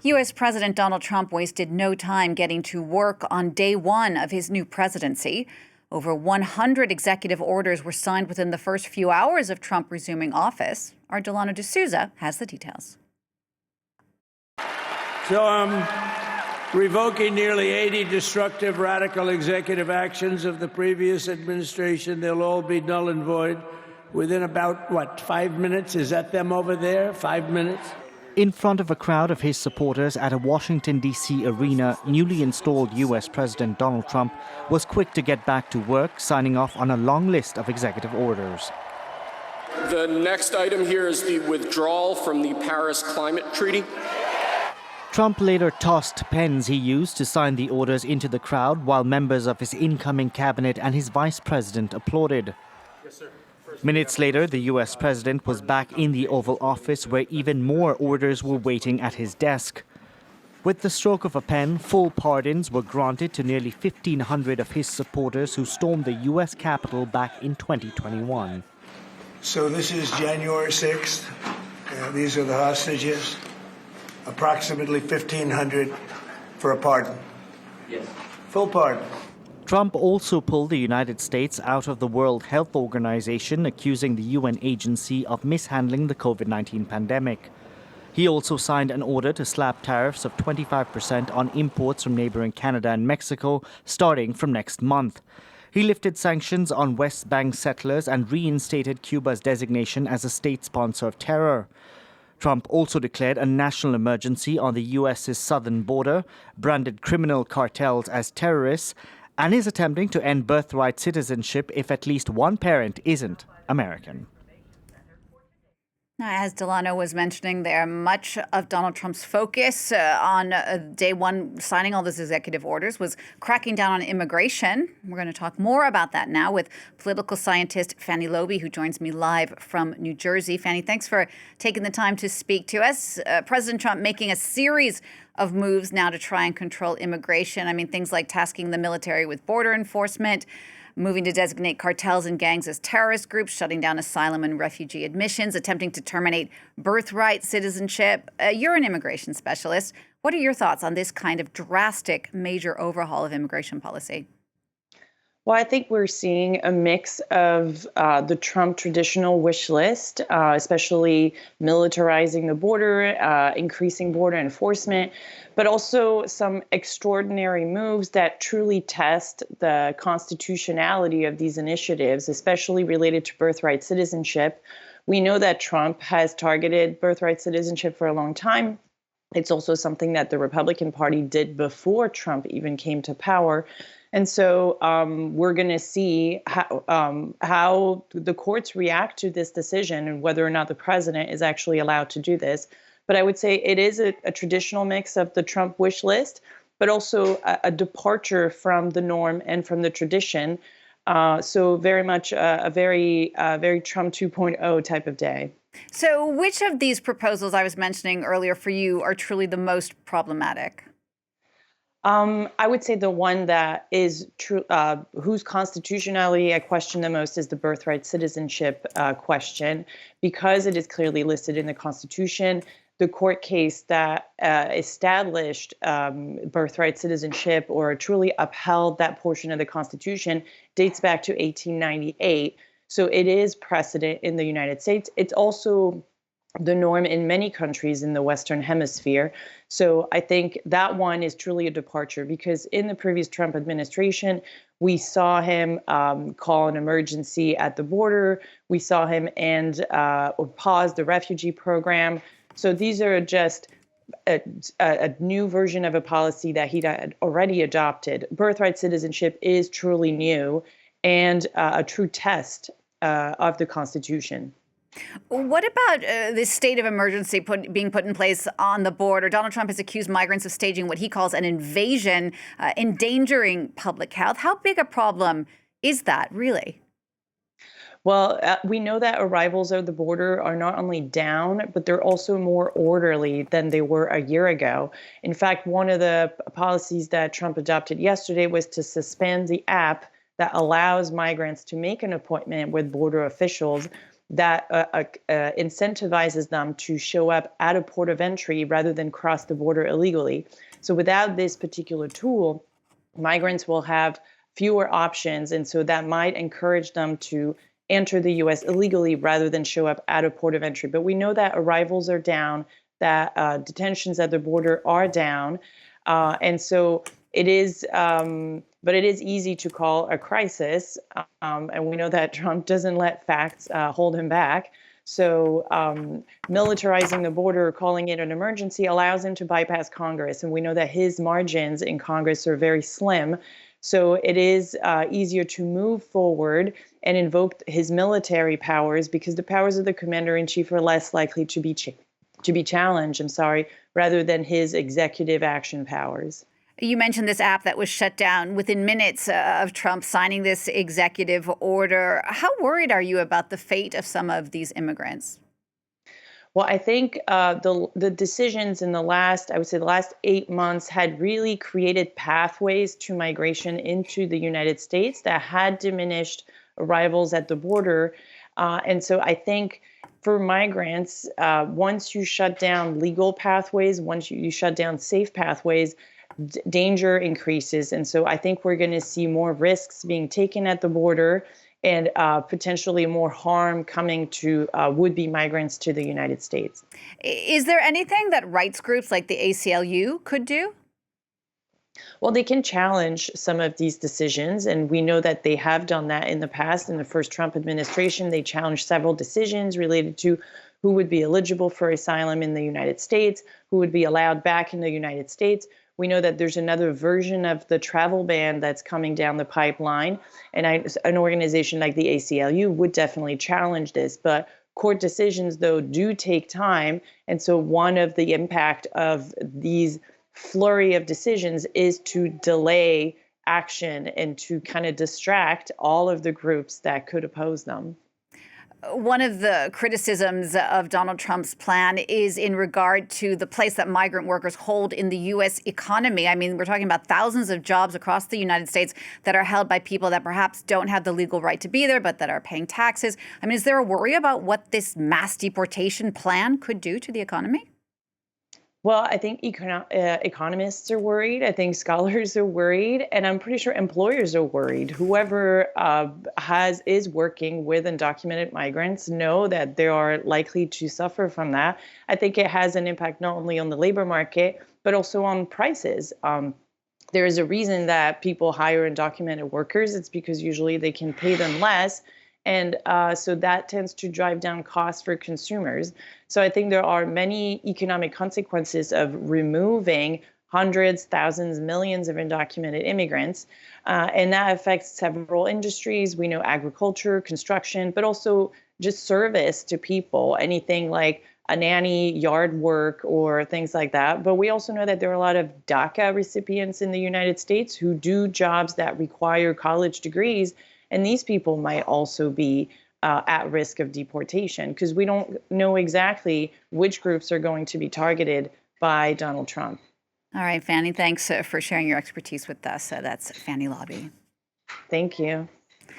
U.S. President Donald Trump wasted no time getting to work on day one of his new presidency. Over 100 executive orders were signed within the first few hours of Trump resuming office. Our Delano D'Souza has the details. So I'm revoking nearly 80 destructive, radical executive actions of the previous administration. They'll all be null and void within about, 5 minutes? Is that them over there? 5 minutes? In front of a crowd of his supporters at a Washington, D.C. arena, newly installed U.S. President Donald Trump was quick to get back to work, signing off on a long list of executive orders. The next item here is the withdrawal from the Paris Climate Treaty. Trump later tossed pens he used to sign the orders into the crowd while members of his incoming cabinet and his vice president applauded. Yes, sir. Minutes later, the U.S. president was back in the Oval Office where even more orders were waiting at his desk. With the stroke of a pen, full pardons were granted to nearly 1,500 of his supporters who stormed the U.S. Capitol back in 2021. So this is January 6th. These are the hostages. Approximately 1,500 for a pardon. Yes. Full pardon. Trump also pulled the United States out of the World Health Organization, accusing the UN agency of mishandling the COVID-19 pandemic. He also signed an order to slap tariffs of 25% on imports from neighboring Canada and Mexico, starting from next month. He lifted sanctions on West Bank settlers and reinstated Cuba's designation as a state sponsor of terror. Trump also declared a national emergency on the U.S.'s southern border, branded criminal cartels as terrorists, and is attempting to end birthright citizenship if at least one parent isn't American. Now, as Delano was mentioning there, much of Donald Trump's focus on day one signing all those executive orders was cracking down on immigration. We're going to talk more about that now with political scientist Fanny Lauby, who joins me live from New Jersey. Fanny, thanks for taking the time to speak to us. President Trump making a series of moves now to try and control immigration. I mean, things like tasking the military with border enforcement, moving to designate cartels and gangs as terrorist groups, shutting down asylum and refugee admissions, attempting to terminate birthright citizenship. You're an immigration specialist. What are your thoughts on this kind of drastic major overhaul of immigration policy? Well, I think we're seeing a mix of the Trump traditional wish list, especially militarizing the border, increasing border enforcement, but also some extraordinary moves that truly test the constitutionality of these initiatives, especially related to birthright citizenship. We know that Trump has targeted birthright citizenship for a long time. It's also something that the Republican Party did before Trump even came to power. And so we're going to see how the courts react to this decision and whether or not the president is actually allowed to do this. But I would say it is a traditional mix of the Trump wish list, but also a departure from the norm and from the tradition. So very much a very Trump 2.0 type of day. So which of these proposals I was mentioning earlier for you are truly the most problematic? I would say the one that is true, whose constitutionality I question the most is the birthright citizenship question, because it is clearly listed in the Constitution. The court case that established birthright citizenship or truly upheld that portion of the Constitution dates back to 1898. So it is precedent in the United States. It's also the norm in many countries in the Western Hemisphere. So I think that one is truly a departure, because in the previous Trump administration, we saw him call an emergency at the border. We saw him end or pause the refugee program. So these are just a new version of a policy that he had already adopted. Birthright citizenship is truly new and a true test of the Constitution. What about this state of emergency being put in place on the border? Donald Trump has accused migrants of staging what he calls an invasion, endangering public health. How big a problem is that, really? Well, we know that arrivals at the border are not only down, but they're also more orderly than they were a year ago. In fact, one of the policies that Trump adopted yesterday was to suspend the app that allows migrants to make an appointment with border officials. that incentivizes them to show up at a port of entry rather than cross the border illegally. So without this particular tool, migrants will have fewer options, and so that might encourage them to enter the U.S. illegally rather than show up at a port of entry. But we know that arrivals are down, that detentions at the border are down, and so it is. But it is easy to call a crisis, and we know that Trump doesn't let facts hold him back. So militarizing the border, calling it an emergency, allows him to bypass Congress. And we know that his margins in Congress are very slim. So it is easier to move forward and invoke his military powers because the powers of the commander-in-chief are less likely to be challenged, rather than his executive action powers. You mentioned this app that was shut down within minutes of Trump signing this executive order. How worried are you about the fate of some of these immigrants? Well, I think the decisions in the last 8 months had really created pathways to migration into the United States that had diminished arrivals at the border. And so I think for migrants, once you shut down legal pathways, once you shut down safe pathways, danger increases. And so I think we're going to see more risks being taken at the border and potentially more harm coming to would-be migrants to the United States. Is there anything that rights groups like the ACLU could do? Well, they can challenge some of these decisions, and we know that they have done that in the past. In the first Trump administration, they challenged several decisions related to who would be eligible for asylum in the United States, who would be allowed back in the United States. We know that there's another version of the travel ban that's coming down the pipeline, and an organization like the ACLU would definitely challenge this. But court decisions, though, do take time, and so one of the impact of these flurry of decisions is to delay action and to kind of distract all of the groups that could oppose them. One of the criticisms of Donald Trump's plan is in regard to the place that migrant workers hold in the U.S. economy. I mean, we're talking about thousands of jobs across the United States that are held by people that perhaps don't have the legal right to be there, but that are paying taxes. I mean, is there a worry about what this mass deportation plan could do to the economy? Well, I think economists are worried. I think scholars are worried, and I'm pretty sure employers are worried. Whoever is working with undocumented migrants know that they are likely to suffer from that. I think it has an impact not only on the labor market, but also on prices. There is a reason that people hire undocumented workers. It's because usually they can pay them less. And so that tends to drive down costs for consumers. So I think there are many economic consequences of removing hundreds, thousands, millions of undocumented immigrants. And that affects several industries. We know agriculture, construction, but also just service to people, anything like a nanny, yard work, or things like that. But we also know that there are a lot of DACA recipients in the United States who do jobs that require college degrees. And these people might also be at risk of deportation because we don't know exactly which groups are going to be targeted by Donald Trump. All right, Fanny, thanks for sharing your expertise with us. That's Fanny Lauby. Thank you.